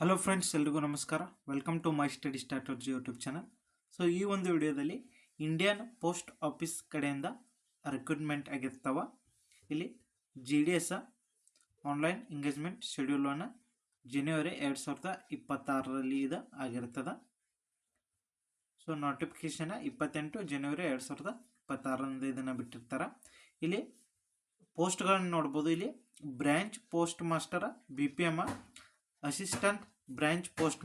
Hello friends, ಎಲ್ರಿಗೂ ನಮಸ್ಕಾರ. Welcome to my study strategy YouTube channel. So ಈ ಒಂದು ವಿಡಿಯೋದಲ್ಲಿ ಇಂಡಿಯನ್ ಪೋಸ್ಟ್ ಆಫೀಸ್ ಕಡೆಯಿಂದ ರಿಕ್ರೂಟ್ಮೆಂಟ್ ಆಗಿರ್ತಾವ. ಇಲ್ಲಿ GDS ಆನ್ಲೈನ್ ಎಂಗೇಜ್ಮೆಂಟ್ ಶೆಡ್ಯೂಲನ್ನು ಜನವರಿ 2026ರಲ್ಲಿ ಇದು ಆಗಿರ್ತದೆ. ಸೊ ನೋಟಿಫಿಕೇಶನ್ 28 ಜನವರಿ 2026ರಂದು ಇದನ್ನು ಬಿಟ್ಟಿರ್ತಾರೆ. ಇಲ್ಲಿ ಪೋಸ್ಟ್ಗಳನ್ನು ನೋಡ್ಬೋದು. ಇಲ್ಲಿ branch post master, BPM, assistant branch post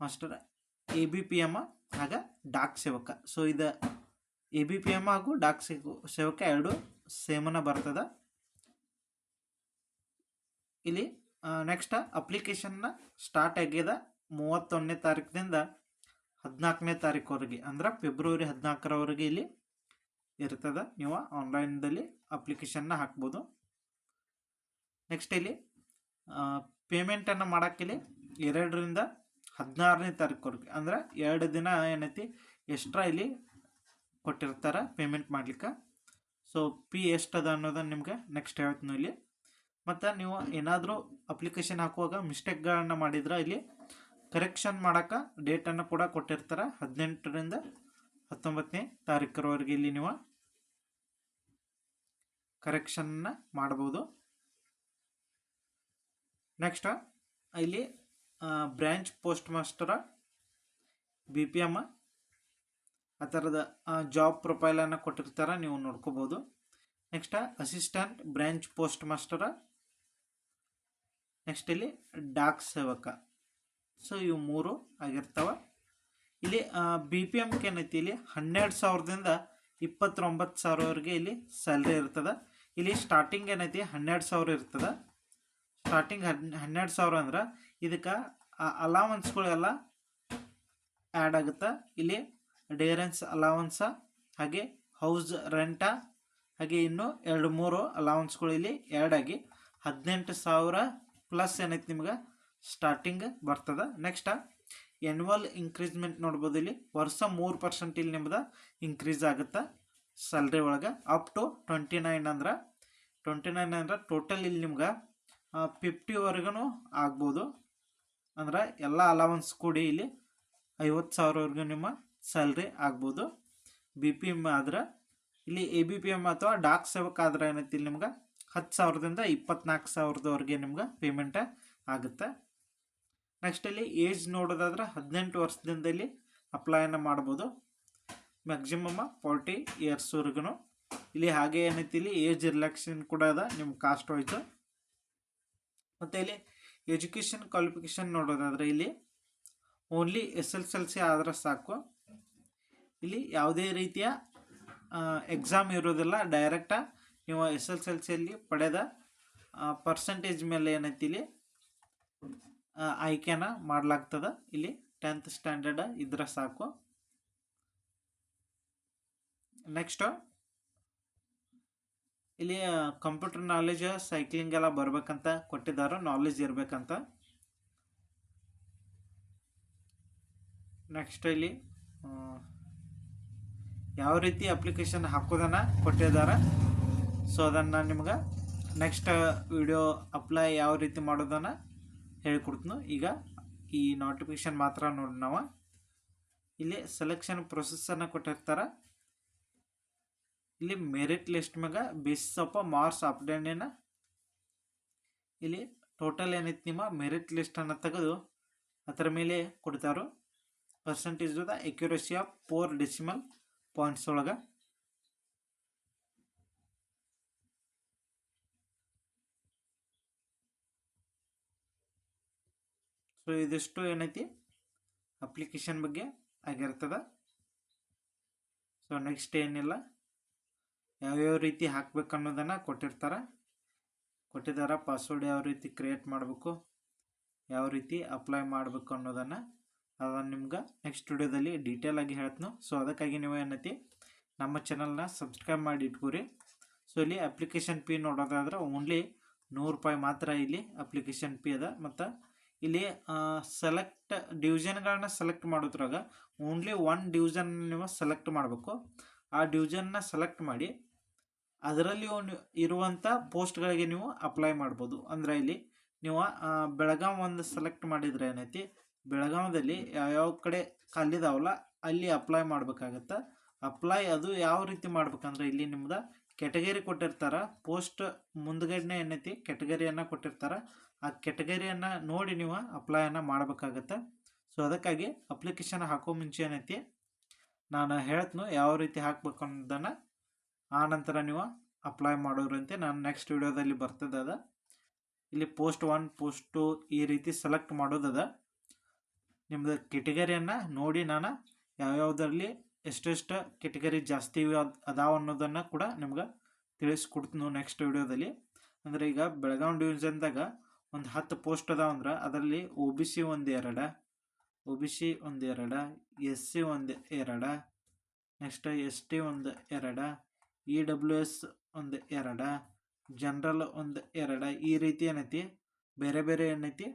master ABPM ಆಗ ಡಾಕ್ ಸೇವಕ. ಸೊ ಇದು ABPM ಹಾಗೂ ಡಾಕ್ ಸೇವಕ ಎರಡು ಸೇಮನ ಬರ್ತದೆ. ಇಲ್ಲಿ ನೆಕ್ಸ್ಟ್ ಅಪ್ಲಿಕೇಶನ್ನ ಸ್ಟಾರ್ಟ್ ಆಗ್ಯದ 31ನೇ ತಾರೀಕಿನಿಂದ 14ನೇ ತಾರೀಕುವರೆಗೆ, ಅಂದ್ರೆ ಫೆಬ್ರವರಿ 14ರವರೆಗೆ ಇಲ್ಲಿ ಇರ್ತದೆ. ನೀವು ಆನ್ಲೈನ್ದಲ್ಲಿ ಅಪ್ಲಿಕೇಶನ್ನ ಹಾಕ್ಬೋದು. ನೆಕ್ಸ್ಟ್ ಇಲ್ಲಿ ಪೇಮೆಂಟನ್ನು ಮಾಡೋಕ್ಕಿಲ್ಲಿ 2ರಿಂದ 16ನೇ ತಾರೀಕುವರೆಗೆ, ಅಂದ್ರೆ 2 ದಿನ ಏನೈತಿ ಎಕ್ಸ್ಟ್ರಾ ಇಲ್ಲಿ ಕೊಟ್ಟಿರ್ತಾರೆ ಪೇಮೆಂಟ್ ಮಾಡ್ಲಿಕ್ಕೆ. ಸೊ ಎಷ್ಟದ ಅನ್ನೋದನ್ನು ನಿಮ್ಗೆ ನೆಕ್ಸ್ಟ್ ಹೇಳ್ತೀನಿ ಇಲ್ಲಿ. ಮತ್ತು ನೀವು ಏನಾದರೂ ಅಪ್ಲಿಕೇಶನ್ ಹಾಕುವಾಗ ಮಿಸ್ಟೇಕ್ಗಳನ್ನು ಮಾಡಿದ್ರೆ ಇಲ್ಲಿ ಕರೆಕ್ಷನ್ ಮಾಡೋಕ್ಕೆ ಡೇಟನ್ನು ಕೂಡ ಕೊಟ್ಟಿರ್ತಾರೆ. 18ರಿಂದ 19ನೇ ತಾರೀಕರವರೆಗೆ ಇಲ್ಲಿ ನೀವು ಕರೆಕ್ಷನ್ನ ಮಾಡ್ಬೋದು. ನೆಕ್ಸ್ಟ್ ಇಲ್ಲಿ ಬ್ರಾಂಚ್ ಪೋಸ್ಟ್ ಮಾಸ್ಟರ, BPM ಆ ಥರದ ಜಾಬ್ ಪ್ರೊಫೈಲನ್ನು ಕೊಟ್ಟಿರ್ತಾರೆ, ನೀವು ನೋಡ್ಕೋಬೋದು. Next assistant branch post master, next ಇಲ್ಲಿ ಡಾಕ್ ಸೇವಕ. ಸೊ ಇವು 3 ಆಗಿರ್ತವೆ. ಇಲ್ಲಿ BPMಗೆ ಏನೈತಿ ಇಲ್ಲಿ 12,000ದಿಂದ 29,000ವರೆಗೆ ಇಲ್ಲಿ ಸ್ಯಾಲ್ರಿ ಇರ್ತದೆ. ಇಲ್ಲಿ ಸ್ಟಾರ್ಟಿಂಗ್ ಏನೈತಿ 12,000 ಇರ್ತದೆ. ಸ್ಟಾರ್ಟಿಂಗ್ 12,000 ಅಂದ್ರೆ ಇದಕ್ಕೆ ಅಲೌನ್ಸ್ಗಳೆಲ್ಲ ಆ್ಯಡ್ ಆಗುತ್ತೆ. ಇಲ್ಲಿ ಡೇರೆನ್ಸ್ ಅಲೌನ್ಸ, ಹಾಗೆ ಹೌಸ್ ರೆಂಟ, ಹಾಗೆ ಇನ್ನೂ 2-3 ಅಲೌನ್ಸ್ಗಳು ಇಲ್ಲಿ ಆ್ಯಡ್ ಆಗಿ 18,000 ಪ್ಲಸ್ ಏನೈತಿ ನಿಮ್ಗೆ ಸ್ಟಾರ್ಟಿಂಗ್ ಬರ್ತದೆ. ನೆಕ್ಸ್ಟ್ ಎನ್ಯುವಲ್ ಇನ್ಕ್ರೀಸ್ಮೆಂಟ್ ನೋಡ್ಬೋದು. ಇಲ್ಲಿ ವರ್ಷ 3% ಇಲ್ಲಿ ನಿಮ್ದು ಇನ್ಕ್ರೀಸ್ ಆಗುತ್ತೆ ಸ್ಯಾಲ್ರಿ ಒಳಗೆ. ಅಪ್ ಟು 29 ಅಂದ್ರೆ ಟೋಟಲ್ ಇಲ್ಲಿ ನಿಮ್ಗೆ 50ವರೆಗೂ ಆಗ್ಬೋದು. ಅಂದ್ರೆ ಎಲ್ಲ ಅಲೌನ್ಸ್ ಕೂಡಿ ಇಲ್ಲಿ 50,000ವರೆಗೂ ನಿಮ್ಮ ಸ್ಯಾಲ್ರಿ ಆಗ್ಬೋದು. BPM ಆದ್ರೆ ಇಲ್ಲಿ ABPM ಅಥವಾ ಡಾಕ್ ಸೇವಕ ಆದ್ರೆ ಏನೈತಿ ಇಲ್ಲಿ ನಿಮ್ಗೆ 10,000ದಿಂದ 24,000ವರೆಗೆ ನಿಮ್ಗೆ ಪೇಮೆಂಟ್ ಆಗುತ್ತೆ. ನೆಕ್ಸ್ಟ್ ಇಲ್ಲಿ ಏಜ್ ನೋಡೋದಾದ್ರೆ 18 ವರ್ಷದಿಂದ ಇಲ್ಲಿ ಅಪ್ಲೈನ ಮಾಡ್ಬೋದು. ಮ್ಯಾಕ್ಸಿಮಮ್ 40 ಇಯರ್ಸ್ವರೆಗೂ ಇಲ್ಲಿ. ಹಾಗೆ ಏನೈತಿ ಇಲ್ಲಿ ಏಜ್ ರಿಲ್ಯಾಕ್ಸೇಷನ್ ಕೂಡ ಅದ ನಿಮ್ಮ ಕಾಸ್ಟ್ ವೈಸು. ಮತ್ತು ಇಲ್ಲಿ ಎಜುಕೇಷನ್ ಕ್ವಾಲಿಫಿಕೇಷನ್ ನೋಡೋದಾದರೆ ಇಲ್ಲಿ ಓನ್ಲಿ SSLC ಆದರೆ ಸಾಕು. ಇಲ್ಲಿ ಯಾವುದೇ ರೀತಿಯ ಎಕ್ಸಾಮ್ ಇರೋದಿಲ್ಲ. ಡೈರೆಕ್ಟ ನೀವು SSLCಯಲ್ಲಿ ಪಡೆದ ಪರ್ಸೆಂಟೇಜ್ ಮೇಲೆ ಏನೈತಿ ಇಲ್ಲಿ ಆಯ್ಕೆನ ಮಾಡಲಾಗ್ತದೆ. ಇಲ್ಲಿ 10th ಸ್ಟ್ಯಾಂಡರ್ಡ್ ಇದ್ರೆ ಸಾಕು. ನೆಕ್ಸ್ಟ್ ಇಲ್ಲಿ ಕಂಪ್ಯೂಟರ್ ನಾಲೆಜ್, ಸೈಕ್ಲಿಂಗ್ ಎಲ್ಲ ಬರ್ಬೇಕಂತ ಕೊಟ್ಟಿದ್ದಾರೆ, ನಾಲೆಜ್ ಇರಬೇಕಂತ. ನೆಕ್ಸ್ಟ್ ಇಲ್ಲಿ ಯಾವ ರೀತಿ ಅಪ್ಲಿಕೇಶನ್ ಹಾಕೋದನ್ನು ಕೊಟ್ಟಿದ್ದಾರೆ. ಸೊ ಅದನ್ನು ನಿಮ್ಗೆ ನೆಕ್ಸ್ಟ್ ವಿಡಿಯೋ ಅಪ್ಲೈ ಯಾವ ರೀತಿ ಮಾಡೋದನ್ನು ಹೇಳ್ಕೊಡ್ತೀನಿ. ಈಗ ಈ ನೋಟಿಫಿಕೇಶನ್ ಮಾತ್ರ ನೋಡಿ ನಾವು ಇಲ್ಲಿ ಸೆಲೆಕ್ಷನ್ ಪ್ರೊಸೆಸನ್ನು ಕೊಟ್ಟಿರ್ತಾರೆ. ಇಲ್ಲಿ ಮೆರಿಟ್ ಲಿಸ್ಟ್ ಮ್ಯಾಗ ಬೇಸಿಸ್ ಆಫ್ ಮಾರ್ಕ್ಸ್ ಅಪ್ಡೇಟ್ನ ಇಲ್ಲಿ ಟೋಟಲ್ ಏನೈತಿ ನಿಮ್ಮ ಮೆರಿಟ್ ಲಿಸ್ಟನ್ನು ತೆಗೆದು ಅದರ ಮೇಲೆ ಕೊಡ್ತಾರೋ. Percentage the accuracy of 4 decimal points ಒಳಗೆ. ಸೊ ಇದಿಷ್ಟು ಏನೈತಿ ಅಪ್ಲಿಕೇಶನ್ ಬಗ್ಗೆ ಆಗಿರ್ತದೆ. ಸೊ ನೆಕ್ಸ್ಟ್ ಏನಿಲ್ಲ, ಯಾವ್ಯಾವ ರೀತಿ ಹಾಕ್ಬೇಕು ಅನ್ನೋದನ್ನು ಕೊಟ್ಟಿದ್ದಾರೆ. ಪಾಸ್ವರ್ಡ್ ಯಾವ ರೀತಿ ಕ್ರಿಯೇಟ್ ಮಾಡಬೇಕು, ಯಾವ ರೀತಿ ಅಪ್ಲೈ ಮಾಡಬೇಕು ಅನ್ನೋದನ್ನು ನಿಮ್ಗೆ ನೆಕ್ಸ್ಟ್ ವಿಡಿಯೋದಲ್ಲಿ ಡೀಟೇಲ್ ಆಗಿ ಹೇಳ್ತೀನಿ. ಸೊ ಅದಕ್ಕಾಗಿ ನೀವು ಏನೈತಿ ನಮ್ಮ ಚಾನಲ್ನ ಸಬ್ಸ್ಕ್ರೈಬ್ ಮಾಡಿ ಇಟ್ಕೋರಿ. ಸೊ ಇಲ್ಲಿ ಅಪ್ಲಿಕೇಶನ್ ಫೀ ನೋಡೋದಾದ್ರೆ ಓನ್ಲಿ 100 ರೂಪಾಯಿ ಮಾತ್ರ ಇಲ್ಲಿ ಅಪ್ಲಿಕೇಶನ್ ಫೀ ಅದ. ಮತ್ತು ಇಲ್ಲಿ ಸೆಲೆಕ್ಟ್ ಡಿವಿಷನ್ಗಳನ್ನ ಸೆಲೆಕ್ಟ್ ಮಾಡೋದ್ರಾಗ ಓನ್ಲಿ 1 ಡಿವಿಷನ್ ನೀವು ಸೆಲೆಕ್ಟ್ ಮಾಡಬೇಕು. ಆ ಡಿವಿಷನ್ನ ಸೆಲೆಕ್ಟ್ ಮಾಡಿ ಅದರಲ್ಲಿ ಇರುವಂಥ ಪೋಸ್ಟ್ಗಳಿಗೆ ನೀವು ಅಪ್ಲೈ ಮಾಡ್ಬೋದು. ಅಂದರೆ ಇಲ್ಲಿ ನೀವು ಬೆಳಗಾಂ ಒಂದು ಸೆಲೆಕ್ಟ್ ಮಾಡಿದರೆ ಏನೈತಿ, ಬೆಳಗಾವದಲ್ಲಿ ಯಾವ್ಯಾವ ಕಡೆ ಖಾಲಿದಾವಲ್ಲ ಅಲ್ಲಿ ಅಪ್ಲೈ ಮಾಡ್ಬೇಕಾಗತ್ತೆ. ಅಪ್ಲೈ ಅದು ಯಾವ ರೀತಿ ಮಾಡ್ಬೇಕಂದ್ರೆ, ಇಲ್ಲಿ ನಿಮ್ದು ಕೆಟಗರಿ ಕೊಟ್ಟಿರ್ತಾರೆ, ಪೋಸ್ಟ್ ಮುಂದ್ಗಡೆ ಏನೈತಿ ಕೆಟಗರಿಯನ್ನು ಕೊಟ್ಟಿರ್ತಾರೆ, ಆ ಕೆಟಗರಿಯನ್ನು ನೋಡಿ ನೀವು ಅಪ್ಲೈಯನ್ನು ಮಾಡಬೇಕಾಗತ್ತೆ. ಸೊ ಅದಕ್ಕಾಗಿ ಅಪ್ಲಿಕೇಶನ್ ಹಾಕೋ ಮುಂಚೆ ಏನೈತಿ ನಾನು ಹೇಳ್ತೀನಿ ಯಾವ ರೀತಿ ಹಾಕ್ಬೇಕು ಅನ್ನೋದನ್ನು, ಆ ನಂತರ ನೀವು ಅಪ್ಲೈ ಮಾಡೋರಂತೆ ನಾನು ನೆಕ್ಸ್ಟ್ ವಿಡಿಯೋದಲ್ಲಿ ಬರ್ತದೆ ಅದ. ಇಲ್ಲಿ ಪೋಸ್ಟ್ 1 ಪೋಸ್ಟ್ 2 ಈ ರೀತಿ ಸೆಲೆಕ್ಟ್ ಮಾಡೋದದ. ನಿಮ್ಮದು ಕೆಟಗರಿಯನ್ನು ನೋಡಿ ನಾನು ಯಾವ್ಯಾವುದರಲ್ಲಿ ಎಷ್ಟೆಷ್ಟು ಕೆಟಗರಿ ಜಾಸ್ತಿ ಅದಾವ ಅನ್ನೋದನ್ನು ಕೂಡ ನಿಮ್ಗೆ ತಿಳಿಸ್ಕೊಡ್ತೀನಿ ನೆಕ್ಸ್ಟ್ ವಿಡಿಯೋದಲ್ಲಿ. ಅಂದರೆ ಈಗ ಬೆಳಗಾವಿ ಡಿವಿಷನ್ದಾಗ ಒಂದು 10 ಪೋಸ್ಟ್ ಅದಾವಂದ್ರೆ ಅದರಲ್ಲಿ OBC 1-2, OBC 1-2, SC 1-2, next ST 1-2, EWS 1-2, general 1-2 ಈ ರೀತಿ ಏನೈತಿ ಬೇರೆ ಬೇರೆ ಏನೈತಿ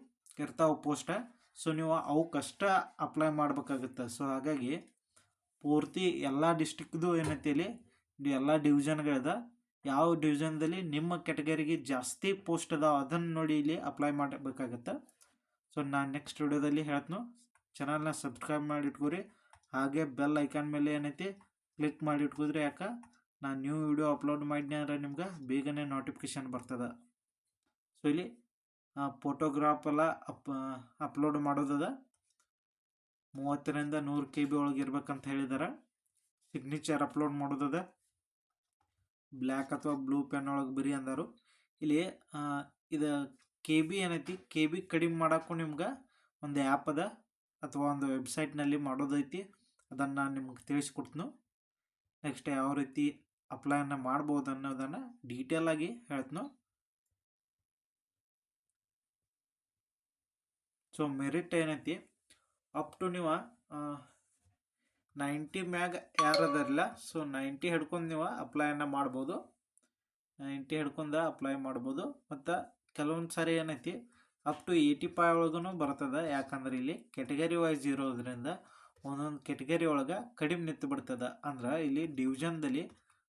ಇರ್ತಾವೆ ಪೋಸ್ಟ. ಸೊ ನೀವು ಅವಕ್ಕಷ್ಟ ಅಪ್ಲೈ ಮಾಡ್ಬೇಕಾಗುತ್ತೆ. ಸೊ ಹಾಗಾಗಿ ಪೂರ್ತಿ ಎಲ್ಲ ಡಿಸ್ಟಿಕ್ದು ಏನೈತಿ ಇಲ್ಲಿ ಎಲ್ಲ ಡಿವಿಷನ್ಗಳದ, ಯಾವ ಡಿವಿಷನ್ದಲ್ಲಿ ನಿಮ್ಮ ಕೆಟಗರಿಗೆ ಜಾಸ್ತಿ ಪೋಸ್ಟ್ ಅದಾವ ಅದನ್ನು ನೋಡಿ ಇಲ್ಲಿ ಅಪ್ಲೈ ಮಾಡಬೇಕಾಗತ್ತೆ. ಸೊ ನಾನು ನೆಕ್ಸ್ಟ್ ವಿಡಿಯೋದಲ್ಲಿ ಹೇಳ್ತೀನಿ. ಚಾನಲ್ನ ಸಬ್ಸ್ಕ್ರೈಬ್ ಮಾಡಿ ಇಟ್ಕೊರಿ, ಹಾಗೆ ಬೆಲ್ ಐಕಾನ್ ಮೇಲೆ ಏನೈತಿ ಕ್ಲಿಕ್ ಮಾಡಿ ಇಟ್ಕೋದ್ರಿ. ಯಾಕೆ ನಾನು ನ್ಯೂ ವಿಡಿಯೋ ಅಪ್ಲೋಡ್ ಮಾಡಿದ್ನಿ ಅಂದರೆ ನಿಮ್ಗೆ ಬೇಗನೆ ನೋಟಿಫಿಕೇಶನ್ ಬರ್ತದೆ. ಸೊ ಇಲ್ಲಿ ಫೋಟೋಗ್ರಾಫ್ ಎಲ್ಲ ಅಪ್ಲೋಡ್ ಮಾಡೋದದ, 30ರಿಂದ 100 KB ಒಳಗೆ ಇರ್ಬೇಕಂತ ಹೇಳಿದಾರೆ. ಸಿಗ್ನೇಚರ್ ಅಪ್ಲೋಡ್ ಮಾಡೋದದ, ಬ್ಲ್ಯಾಕ್ ಅಥವಾ ಬ್ಲೂ ಪೆನ್ ಒಳಗೆ ಬರೀ ಅಂದರು. ಇಲ್ಲಿ ಇದು KB ಏನೈತಿ, KB ಕಡಿಮೆ ಮಾಡೋಕ್ಕೂ ನಿಮ್ಗೆ ಒಂದು ಆ್ಯಪ್ ಅದ ಅಥವಾ ಒಂದು ವೆಬ್ಸೈಟ್ನಲ್ಲಿ ಮಾಡೋದೈತಿ, ಅದನ್ನು ನಾನು ನಿಮ್ಗೆ ತಿಳಿಸ್ಕೊಡ್ತೀನಿ. ನೆಕ್ಸ್ಟ್ ಯಾವ ರೀತಿ ಅಪ್ಲೈಯನ್ನು ಮಾಡ್ಬೋದು ಅನ್ನೋದನ್ನು ಡೀಟೇಲ್ ಆಗಿ ಹೇಳ್ತೀನಿ. ಸೊ ಮೆರಿಟ್ ಏನೈತಿ ಅಪ್ ಟು ನೀವು 90 ಮ್ಯಾಗ ಯಾರದಾರಿಲ್ಲ, ಸೊ 90 ಹಿಡ್ಕೊಂಡು ನೀವು ಅಪ್ಲೈಯನ್ನು ಮಾಡ್ಬೋದು, 90 ಹಿಡ್ಕೊಂಡು ಅಪ್ಲೈ ಮಾಡ್ಬೋದು. ಮತ್ತು ಕೆಲವೊಂದು ಸಾರಿ ಏನೈತಿ ಅಪ್ ಟು 85 ಒಳಗೂ ಬರ್ತದೆ. ಯಾಕಂದ್ರೆ ಇಲ್ಲಿ ಕೆಟಗರಿ ವೈಸ್ ಇರೋದ್ರಿಂದ ಒಂದೊಂದು ಕೆಟಗರಿ ಒಳಗೆ ಕಡಿಮೆ ನಿಂತು ಬಿಡ್ತದೆ. ಅಂದ್ರೆ ಇಲ್ಲಿ ಡಿವಿಷನ್ದಲ್ಲಿ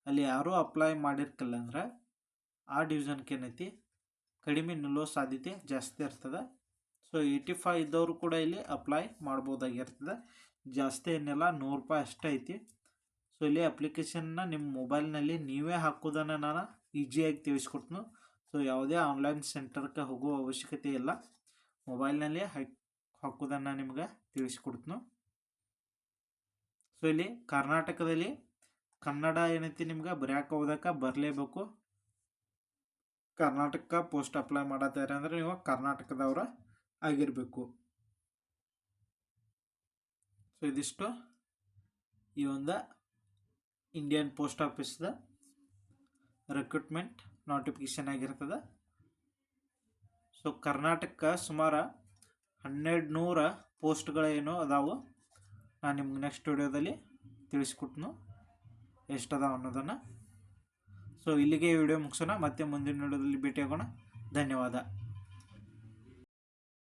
ಅಲ್ಲಿ ಯಾರೂ ಅಪ್ಲೈ ಮಾಡಿರ್ಕಿಲ್ಲ ಅಂದ್ರೆ ಆ ಡಿವಿಷನ್ಗೆ ಏನೈತಿ ಕಡಿಮೆ ನಿಲ್ಲೋ ಸಾಧ್ಯತೆ ಜಾಸ್ತಿ ಇರ್ತದೆ. ಸೊ 85 ಇದ್ದವರು ಕೂಡ ಇಲ್ಲಿ ಅಪ್ಲೈ ಮಾಡ್ಬೋದಾಗಿರ್ತದೆ. ಜಾಸ್ತಿ ಏನಿಲ್ಲ, ₹100 ಅಷ್ಟೇ ಐತಿ. ಸೊ ಇಲ್ಲಿ ಅಪ್ಲಿಕೇಶನ್ನ ನಿಮ್ಮ ಮೊಬೈಲ್ನಲ್ಲಿ ನೀವೇ ಹಾಕೋದನ್ನು ನಾನು ಈಸಿಯಾಗಿ ತಿಳಿಸ್ಕೊಡ್ತೀನಿ. ಸೊ ಯಾವುದೇ ಆನ್ಲೈನ್ ಸೆಂಟರ್ಗೆ ಹೋಗೋ ಅವಶ್ಯಕತೆ ಇಲ್ಲ, ಮೊಬೈಲ್ನಲ್ಲೇ ಹಾಕೋದನ್ನು ನಿಮ್ಗೆ ತಿಳಿಸ್ಕೊಡ್ತೀನಿ. ಸೊ ಇಲ್ಲಿ ಕರ್ನಾಟಕದಲ್ಲಿ ಕನ್ನಡ ಏನೈತಿ ನಿಮ್ಗೆ ಬರ್ಯಾಕೆ ಓದಕ್ಕೆ ಬರಲೇಬೇಕು. ಕರ್ನಾಟಕ ಪೋಸ್ಟ್ ಅಪ್ಲೈ ಮಾಡತ್ತಾರೆ ಅಂದರೆ ನೀವು ಕರ್ನಾಟಕದವ್ರ ಆಗಿರಬೇಕು. ಸೊ ಇದಿಷ್ಟು ಈ ಒಂದು ಇಂಡಿಯನ್ ಪೋಸ್ಟ್ ಆಫೀಸ್ದ ರಿಕ್ರೂಟ್ಮೆಂಟ್ ನೋಟಿಫಿಕೇಶನ್ ಆಗಿರ್ತದೆ. ಸೊ ಕರ್ನಾಟಕ ಸುಮಾರು 1200 ಪೋಸ್ಟ್ಗಳೇನು ಅದಾವು, ನಾನು ನಿಮ್ಗೆ ನೆಕ್ಸ್ಟ್ ವಿಡಿಯೋದಲ್ಲಿ ತಿಳಿಸ್ಕೊಡ್ತೀನಿ ಎಷ್ಟದಾವ ಅನ್ನೋದನ್ನು. ಸೊ ಇಲ್ಲಿಗೆ ಈ ವಿಡಿಯೋ ಮುಗಿಸೋಣ, ಮತ್ತೆ ಮುಂದಿನ ವಿಡಿಯೋದಲ್ಲಿ ಭೇಟಿಯಾಗೋಣ. ಧನ್ಯವಾದ.